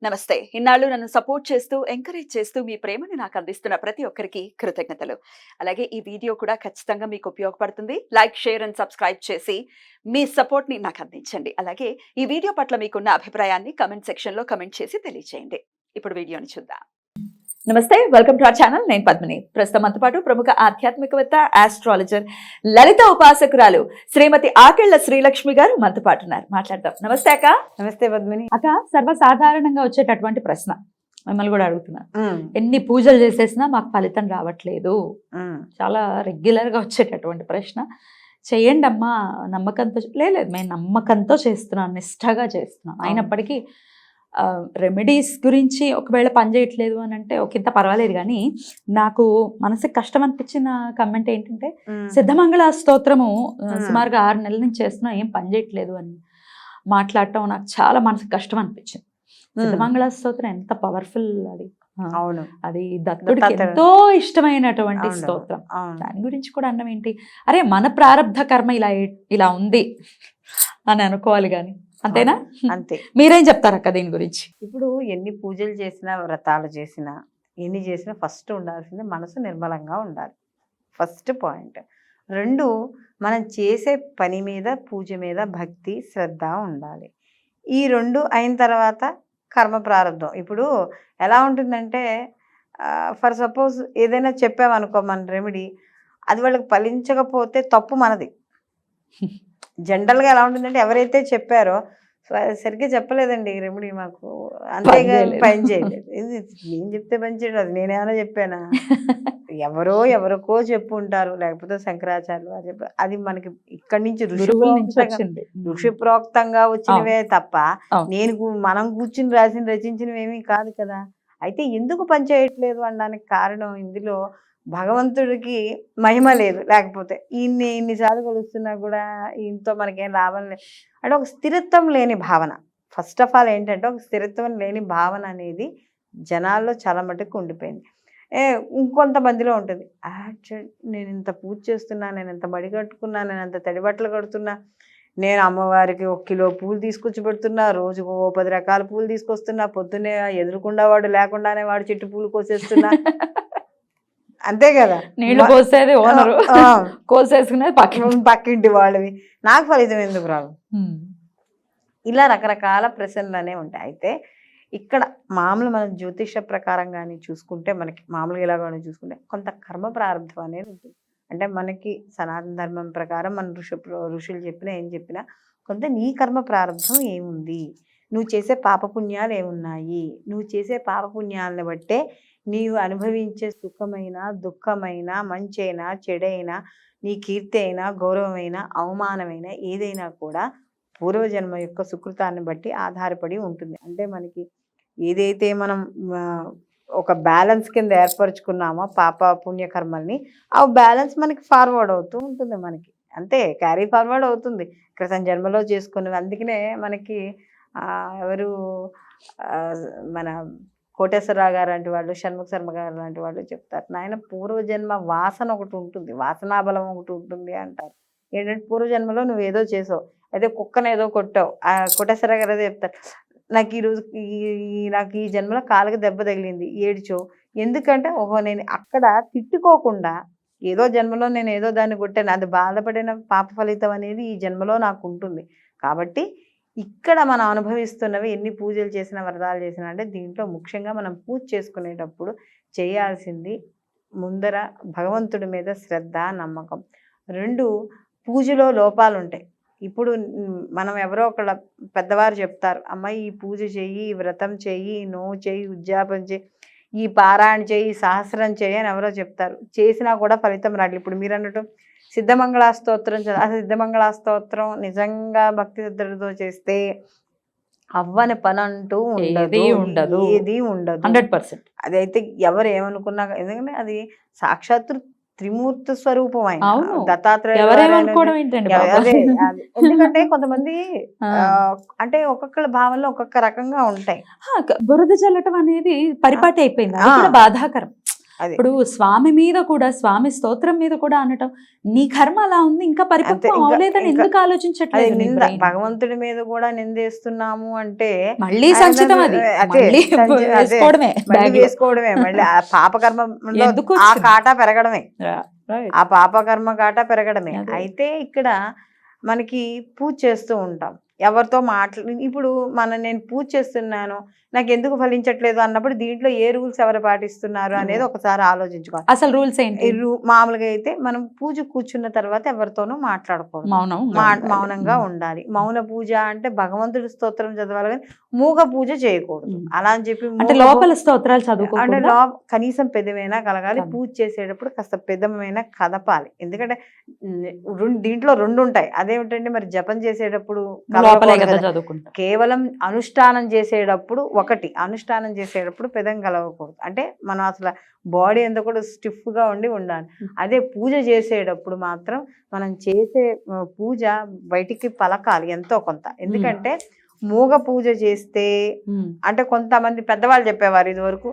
నమస్తే. ఇన్నాళ్ళు నన్ను సపోర్ట్ చేస్తూ, ఎంకరేజ్ చేస్తూ మీ ప్రేమని నాకు అందిస్తున్న ప్రతి ఒక్కరికి కృతజ్ఞతలు. అలాగే ఈ వీడియో కూడా ఖచ్చితంగా మీకు ఉపయోగపడుతుంది. లైక్, షేర్ అండ్ సబ్స్క్రైబ్ చేసి మీ సపోర్ట్‌ని నాకు అందించండి. అలాగే ఈ వీడియో పట్ల మీకున్న అభిప్రాయాన్ని కామెంట్ సెక్షన్‌లో కామెంట్ చేసి తెలియజేయండి. ఇప్పుడు వీడియోని చూద్దాం. నమస్తే, వెల్కమ్ టు అవర్ ఛానల్. నేను పద్మిని. ప్రస్తుతం మనతో పాటు ప్రముఖ ఆధ్యాత్మికవేత్త, ఆస్ట్రాలజర్, లలిత ఉపాసకురాలు శ్రీమతి ఆకెళ్ల శ్రీలక్ష్మి గారు మనతో పాటు ఉన్నారు. మాట్లాడదాం. నమస్తే అక్క. నమస్తే పద్మిని. అక్క, సర్వసాధారణంగా వచ్చేటటువంటి ప్రశ్న మిమ్మల్ని కూడా అడుగుతున్నా. ఎన్ని పూజలు చేసేసినా మాకు ఫలితం రావట్లేదు. చాలా రెగ్యులర్ గా వచ్చేటటువంటి ప్రశ్న. చెయ్యండి అమ్మా, నమ్మకంతో. లేదు, మేము నమ్మకంతో చేస్తున్నాం, నిష్ఠగా చేస్తున్నాం. అయినప్పటికీ రెమెడీస్ గురించి ఒకవేళ పని చేయట్లేదు అని అంటే ఒకంత పర్వాలేదు, కానీ నాకు మనసుకి కష్టం అనిపించిన కమెంట్ ఏంటంటే, సిద్ధమంగళ స్తోత్రము సుమారుగా 6 నెలల నుంచి చేస్తున్నా, ఏం పని చేయట్లేదు అని మాట్లాడటం నాకు చాలా మనసుకి కష్టం అనిపించింది. సిద్ధమంగళ స్తోత్రం ఎంత పవర్ఫుల్ అది. అవును, అది దత్తుడికి ఎంతో ఇష్టమైనటువంటి స్తోత్రం. దాని గురించి కూడా అన్నం ఏంటి, అరే మన ప్రారబ్ధ కర్మ ఇలా ఉంది అని అనుకోవాలి, కానీ అంతేనా? అంతే. మీరేం చెప్తారు అక్క దీని గురించి? ఇప్పుడు ఎన్ని పూజలు చేసినా, వ్రతాలు చేసినా, ఎన్ని చేసినా ఫస్ట్ ఉండాల్సింది మనసు నిర్మలంగా ఉండాలి. First point. 2, మనం చేసే పని మీద, పూజ మీద భక్తి, శ్రద్ధ ఉండాలి. ఈ 2 అయిన తర్వాత కర్మ ప్రారంభం. ఇప్పుడు ఎలా ఉంటుందంటే, ఫర్ సపోజ్ ఏదైనా చెప్పామనుకో మన రెమెడీ, అది వాళ్ళకి ఫలించకపోతే తప్పు మనది. జనరల్గా ఎలా ఉంటుందంటే, ఎవరైతే చెప్పారో సరిగ్గా చెప్పలేదండి ఈ రెమెడీ మాకు, అంతేగా పని చేయలేదు. నేను చెప్తే పని చేయడం, అది నేనేమైనా చెప్పానా? ఎవరికో చెప్పు ఉంటారు, లేకపోతే శంకరాచార్యులు వారు చెప్పారు. అది మనకి ఇక్కడి నుంచి ఋషి ప్రోక్తంగా వచ్చినవే తప్ప మనం కూర్చుని రచించినవి ఏమీ కాదు కదా. అయితే ఎందుకు పని చేయట్లేదు అనడానికి కారణం, ఇందులో భగవంతుడికి మహిమ లేదు. లేకపోతే ఇన్నిసార్లు కొలుస్తున్నా కూడా ఈయనతో మనకేం లాభం లేదు అంటే ఒక స్థిరత్వం లేని భావన. ఫస్ట్ ఆఫ్ ఆల్ ఏంటంటే, ఒక స్థిరత్వం లేని భావన అనేది జనాల్లో చాలా మటుకు ఉండిపోయింది. ఇంకొంతమందిలో ఉంటుంది, నేను ఇంత పూజ చేస్తున్నా, నేను ఇంత బడి కట్టుకున్నా, నేను అంత తడి బట్టలు కడుతున్నా, నేను అమ్మవారికి 1 కిలో పూలు తీసుకొచ్చి పెడుతున్నా, రోజుకు 10 రకాల పూలు తీసుకొస్తున్నా, పొద్దున్నే ఎదురుకుండా వాడు లేకుండానే వాడు చెట్టు పూలు కోసేస్తున్నా. అంతే కదా, నీళ్లు పోసేది ఓనరు, కోసేసుకునేది పక్కింటి వాళ్ళవి, నాకు ఫలితం ఎందుకు రాదు? ఇలా రకరకాల ప్రశ్నలు ఉంటాయి. అయితే ఇక్కడ మామూలు మన జ్యోతిష ప్రకారం కానీ చూసుకుంటే, మనకి మామూలుగా ఇలా కానీ చూసుకుంటే కొంత కర్మ ప్రారంభం అనేది ఉంటుంది. అంటే మనకి సనాతన ధర్మం ప్రకారం మన ఋషులు చెప్పినా ఏం చెప్పినా కొంత నీ కర్మ ప్రారంభం ఏముంది, నువ్వు చేసే పాపపుణ్యాలు ఏమున్నాయి, నువ్వు చేసే పాపపుణ్యాలను బట్టే నీవు అనుభవించే సుఖమైన, దుఃఖమైన, మంచైనా, చెడైనా, నీ కీర్తి అయినా, గౌరవమైన, అవమానమైన ఏదైనా కూడా పూర్వజన్మ యొక్క సుకృతాన్ని బట్టి ఆధారపడి ఉంటుంది. అంటే మనకి ఏదైతే మనం ఒక బ్యాలెన్స్ కింద ఏర్పరచుకున్నామో పాప పుణ్యకర్మల్ని, ఆ బ్యాలెన్స్ మనకి ఫార్వర్డ్ అవుతూ ఉంటుంది. మనకి అంతే, క్యారీ ఫార్వర్డ్ అవుతుంది క్రితం జన్మలో చేసుకున్నవి. అందుకనే మనకి ఎవరు మన కోటేశ్వరరావు గారు లాంటి వాళ్ళు, షణ్ముఖ శర్మ గారు లాంటి వాళ్ళు చెప్తారు, నాయన పూర్వజన్మ వాసన ఒకటి ఉంటుంది, వాసనాబలం ఒకటి ఉంటుంది అంటారు. ఏంటంటే పూర్వజన్మలో నువ్వు ఏదో చేసావు, అయితే కుక్కను ఏదో కొట్టావు. కోటేశ్వరరావు గారు అదే చెప్తారు, నాకు ఈ జన్మలో కాళ్ళకి దెబ్బ తగిలింది, ఏడ్చో. ఎందుకంటే నేను అక్కడ తిట్టుకోకుండా, ఏదో జన్మలో నేను ఏదో దాన్ని కొట్టాను, అది బాధపడిన పాప ఫలితం అనేది ఈ జన్మలో నాకు ఉంటుంది. కాబట్టి ఇక్కడ మనం అనుభవిస్తున్నవి ఎన్ని పూజలు చేసినా, వ్రతాలు చేసినా అంటే, దీంట్లో ముఖ్యంగా మనం పూజ చేసుకునేటప్పుడు చేయాల్సింది ముందర భగవంతుడి మీద శ్రద్ధ, నమ్మకం. 2, పూజలో లోపాలు ఉంటాయి. ఇప్పుడు మనం ఎవరో ఒకళ్ళ పెద్దవారు చెప్తారు, అమ్మాయి ఈ పూజ చెయ్యి, ఈ వ్రతం చెయ్యి, నోవు చెయ్యి, ఉద్యాపన చెయ్యి, ఈ పారాయణ చెయ్యి, సహస్రం చెయ్యి అని ఎవరో చెప్తారు. చేసినా కూడా ఫలితం రాలేదు. ఇప్పుడు మీరు అన్నట్టు సిద్ధమంగళ స్తోత్రం, సిద్ధమంగళ స్తోత్రం నిజంగా భక్తి శ్రద్ధలతో చేస్తే అవ్వని పని అంటూ ఏది ఉండదు. 100%. అదైతే ఎవరు ఏమనుకున్నా, ఎందుకంటే అది సాక్షాత్తు త్రిమూర్తి స్వరూపం ఆయన దత్తాత్రేయ. ఎందుకంటే కొంతమంది అంటే ఒక్కొక్కళ్ళ భావనలో ఒక్కొక్క రకంగా ఉంటాయి. బురద చల్లటం అనేది పరిపాటి అయిపోయింది, బాధాకరం. అది ఇప్పుడు స్వామి మీద కూడా, స్వామి స్తోత్రం మీద కూడా అనటం, నీ కర్మ అలా ఉంది, ఇంకా పరిపక్వం ఇంకా- అవ్వలేదని ఇంకా- ఎందుకు అది ఆలోచించట్లేదు నీ నింద brain? భగవంతుడి మీద కూడా నిందేస్తున్నాము అంటే మళ్ళీ ఆయన సంచితం అది, అదే మళ్ళీ అదే వేసుకోవడమే మళ్ళీ bag లో. వేసుకోవడమే, మళ్ళీ ఆ పాపకర్మలో ఎందుకు ఆ వచ్చింది? కాటా పెరగడమే, Right. ఆ పాపకర్మ కాటా పెరగడమే. అదే. అయితే ఇక్కడ మనకి పూజ చేస్తూ ఉంటాం, ఎవరితో ఇప్పుడు నేను పూజ చేస్తున్నాను, నాకు ఎందుకు ఫలించట్లేదు అన్నప్పుడు దీంట్లో ఏ రూల్స్ ఎవరు పాటిస్తున్నారు అనేది ఒకసారి ఆలోచించుకోవాలి. అసలు రూల్స్ ఏంటి? మామూలుగా అయితే మనం పూజ కూర్చున్న తర్వాత ఎవరితోనూ మాట్లాడకూడదు, మౌనంగా ఉండాలి. మౌన పూజ అంటే భగవంతుడి స్తోత్రం చదవాలి కానీ మూగ పూజ చేయకూడదు. అలా అని చెప్పి అంటే లోపల స్తోత్రాలు చదువుకో, అంటే కనీసం పెదమైనా కలగాలి. పూజ చేసేటప్పుడు కాస్త పెదమైనా కదపాలి. ఎందుకంటే దీంట్లో రెండు ఉంటాయి. అదేమిటంటే మరి జపం చేసేటప్పుడు కేవలం అనుష్ఠానం చేసేటప్పుడు అనుష్ఠానం చేసేటప్పుడు పెదం కలవకూడదు. అంటే మనం అసలు బాడీ అంతా కూడా స్టిఫ్ గా ఉండాలి. అదే పూజ చేసేటప్పుడు మాత్రం మనం చేసే పూజ బయటికి పలకాలి ఎంతో కొంత. ఎందుకంటే మూగ పూజ చేస్తే, అంటే కొంతమంది పెద్దవాళ్ళు చెప్పేవారు ఇది వరకు,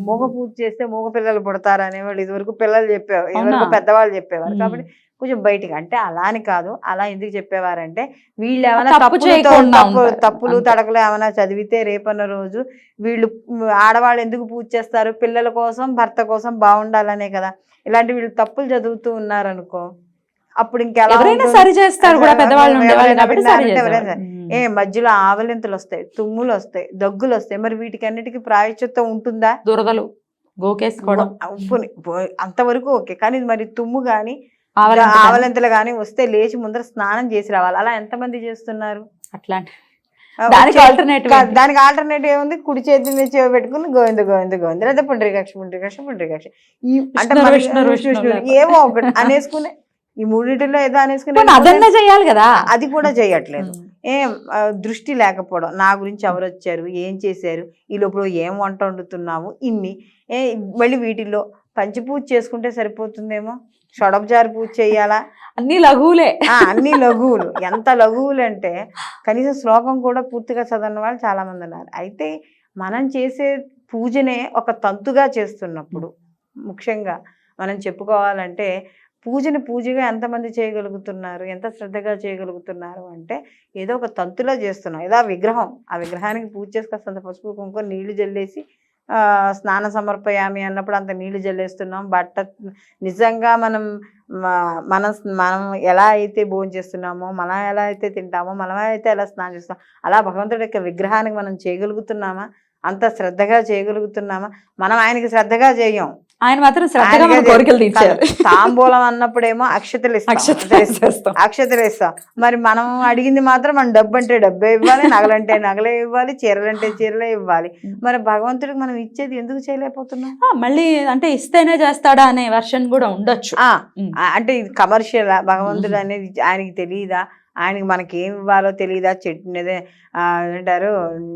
మూగ పూజ చేస్తే మూగ పిల్లలు పుడతారు అనేవాళ్ళు ఇది వరకు పిల్లలు చెప్పేవారు, ఇదివరకు పెద్దవాళ్ళు చెప్పేవారు. కాబట్టి కొంచెం బయటికి, అంటే అలా అని కాదు, అలా ఎందుకు చెప్పేవారంటే వీళ్ళు ఏమైనా తప్పులు తడకలు ఏమైనా చదివితే రేపన్న రోజు వీళ్ళు ఆడవాళ్ళు ఎందుకు పూజ చేస్తారు, పిల్లల కోసం భర్త కోసం బాగుండాలనే కదా. ఇలాంటి వీళ్ళు తప్పులు చదువుతూ ఉన్నారనుకో, అప్పుడు ఇంకెలా సరి చేస్తారు కూడా పెద్దవాళ్ళు. మధ్యలో ఆవలింతలు వస్తాయి, తుమ్ములు వస్తాయి, దగ్గులు వస్తాయి. మరి వీటికి అన్నిటికీ ప్రాయశ్చిత్తం ఉంటుందా? దురదలు గోకేసుకోవడం అంతవరకు ఓకే, కానీ మరి తుమ్ము గాని ఆవలింతలు గాని వస్తే లేచి ముందర స్నానం చేసి రావాలి. అలా ఎంతమంది చేస్తున్నారు? అట్లాంటి దానికి ఆల్టర్నేటివ్ ఏముంది? కుడి చేతి మీద చెవి పెట్టుకుని గోవింద గోవింద గోవింద, లేదా పుండ్రీకాక్ష పుండ్రీకాక్ష పుండ్రీకాక్ష, అంటే ఏవో ఒకటి అనేసుకునే, ఈ మూడింటిలో ఏదో అనేసుకుని చేయాలి కదా. అది కూడా చేయట్లేదు. దృష్టి లేకపోవడం, నా గురించి ఎవరు వచ్చారు, ఏం చేశారు, ఈ లోపల ఏం వంట వండుతున్నాము, ఇన్ని మళ్ళీ వీటిల్లో పంచపూజ చేసుకుంటే సరిపోతుందేమో, షడబ్జారి పూజ చెయ్యాలా? అన్ని లఘువులే, అన్ని లఘువులు. ఎంత లఘువులు అంటే కనీసం శ్లోకం కూడా పూర్తిగా చదవని వాళ్ళు చాలా మంది ఉన్నారు. అయితే మనం చేసే పూజనే ఒక తంతుగా చేస్తున్నప్పుడు, ముఖ్యంగా మనం చెప్పుకోవాలంటే పూజని పూజగా ఎంతమంది చేయగలుగుతున్నారు, ఎంత శ్రద్ధగా చేయగలుగుతున్నారు అంటే ఏదో ఒక తంతులో చేస్తున్నాం. ఏదో విగ్రహం, ఆ విగ్రహానికి పూజ చేసుకొస్తంత పసుపు కుంకుమ నీళ్లు జల్లేసి స్నాన సమర్పయామి అన్నప్పుడు అంత నీళ్లు జల్లేస్తున్నాం. బట్ట నిజంగా మనం మనం ఎలా అయితే భోజనం చేస్తున్నామో, మనం ఎలా అయితే తింటామో, మనం అయితే ఎలా స్నానం చేస్తామో, అలా భగవంతుడి యొక్క విగ్రహానికి మనం చేయగలుగుతున్నామా? అంత శ్రద్ధగా చేయగలుగుతున్నామా? మనం ఆయనకి శ్రద్ధగా చేయం, ఆయన మాత్రం శ్రద్ధగా కోరికలు తీర్చారు. తాంబూలం అన్నప్పుడేమో అక్షతలు ఇస్తాం. మరి మనం అడిగింది మాత్రం మనం డబ్బు అంటే డబ్బే ఇవ్వాలి, నగలంటే నగలే ఇవ్వాలి, చీరలంటే చీరలే ఇవ్వాలి. మరి భగవంతుడికి మనం ఇచ్చేది ఎందుకు చేయలేకపోతున్నాం? మళ్ళీ అంటే ఇస్తేనే చేస్తాడా అనే వర్షన్ కూడా ఉండొచ్చు. అంటే ఇది కమర్షియల్, భగవంతుడు అనేది ఆయనకి తెలియదా? ఆయనకి మనకి ఏమి ఇవ్వాలో తెలియదా? చెట్టు అంటారు,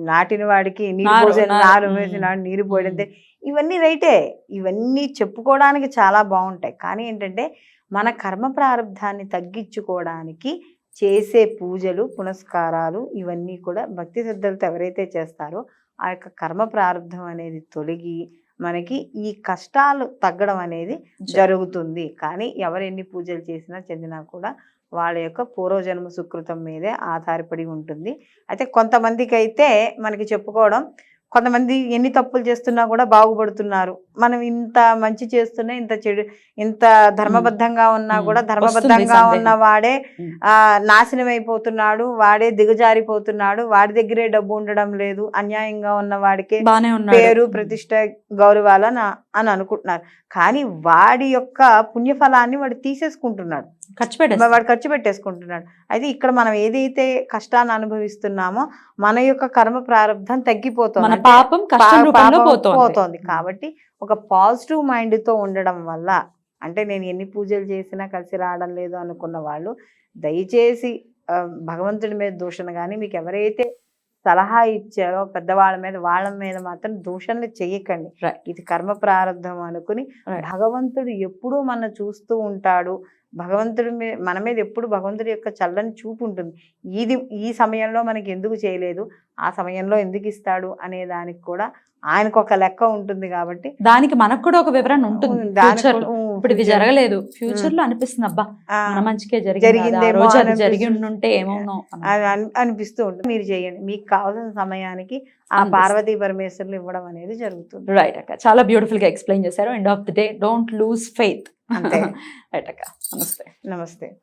నాటిన వాడికి నీరు పోసే, నారు వేసిన నీరు పోయడంతే. ఇవన్నీ రైటే, ఇవన్నీ చెప్పుకోవడానికి చాలా బాగుంటాయి. కానీ ఏంటంటే మన కర్మ ప్రారంధాన్ని తగ్గించుకోవడానికి చేసే పూజలు, పునస్కారాలు ఇవన్నీ కూడా భక్తి శ్రద్ధలతో ఎవరైతే చేస్తారో ఆ యొక్క కర్మ ప్రారంధం అనేది తొలగి మనకి ఈ కష్టాలు తగ్గడం అనేది జరుగుతుంది. కానీ ఎవరు ఎన్ని పూజలు చేసినా చెందినా కూడా వాళ్ళ యొక్క పూర్వజన్మ సుకృతం మీదే ఆధారపడి ఉంటుంది. అయితే కొంతమందికి అయితే మనకి చెప్పుకోవడం, కొంతమంది ఎన్ని తప్పులు చేస్తున్నా కూడా బాగుపడుతున్నారు. మనం ఇంత మంచి చేస్తున్నా, ఇంత చెడు, ఇంత ధర్మబద్ధంగా ఉన్నా కూడా ధర్మబద్ధంగా ఉన్న వాడే నాశనం అయిపోతున్నాడు, వాడే దిగజారిపోతున్నాడు, వాడి దగ్గరే డబ్బు ఉండడం లేదు, అన్యాయంగా ఉన్న వాడికే పేరు ప్రతిష్ట గౌరవాలు అని అనుకుంటున్నారు. కానీ వాడి యొక్క పుణ్యఫలాన్ని వాడు తీసేసుకుంటున్నాడు, వాడు ఖర్చు పెట్టేసుకుంటున్నాడు. అయితే ఇక్కడ మనం ఏదైతే కష్టాన్ని అనుభవిస్తున్నామో మన యొక్క కర్మ ప్రారంధం తగ్గిపోతుంది, పోతోంది. కాబట్టి ఒక పాజిటివ్ మైండ్ తో ఉండడం వల్ల, అంటే నేను ఎన్ని పూజలు చేసినా కలిసి రావడం లేదు అనుకున్న వాళ్ళు దయచేసి భగవంతుడి మీద దూషణ కానీ, మీకు ఎవరైతే సలహా ఇచ్చారో పెద్దవాళ్ళ మీద, వాళ్ళ మీద మాత్రం దూషణలు చెయ్యకండి. ఇది కర్మ ప్రారంధం అనుకుని భగవంతుడు ఎప్పుడూ మన చూస్తూ ఉంటాడు. భగవంతుడి మన మీద ఎప్పుడు భగవంతుడి యొక్క చల్లని చూపు ఉంటుంది. ఈ సమయంలో మనకి ఎందుకు చేయలేదు, ఆ సమయంలో ఎందుకు ఇస్తాడు అనే దానికి కూడా ఆయనకు ఒక లెక్క ఉంటుంది. కాబట్టి దానికి మనకు కూడా ఒక వివరణ ఉంటుంది. ఇప్పుడు ఇది జరగలేదు, ఫ్యూచర్ లో అనిపిస్తుంది అబ్బా మన మంచికే జరిగిందేమో, జరిగి ఉంటే ఏమో అనిపిస్తూ ఉంటుంది. మీరు చేయండి, మీకు కావాల్సిన సమయానికి ఆ పార్వతీ పరమేశ్వరులు ఇవ్వడం అనేది జరుగుతుంది. రైట్ అక్క, చాలా బ్యూటిఫుల్ గా ఎక్స్ప్లెయిన్ చేశారు. End of the day don't lose faith. అంతే. రైట్ అక్క, నమస్తే. నమస్తే.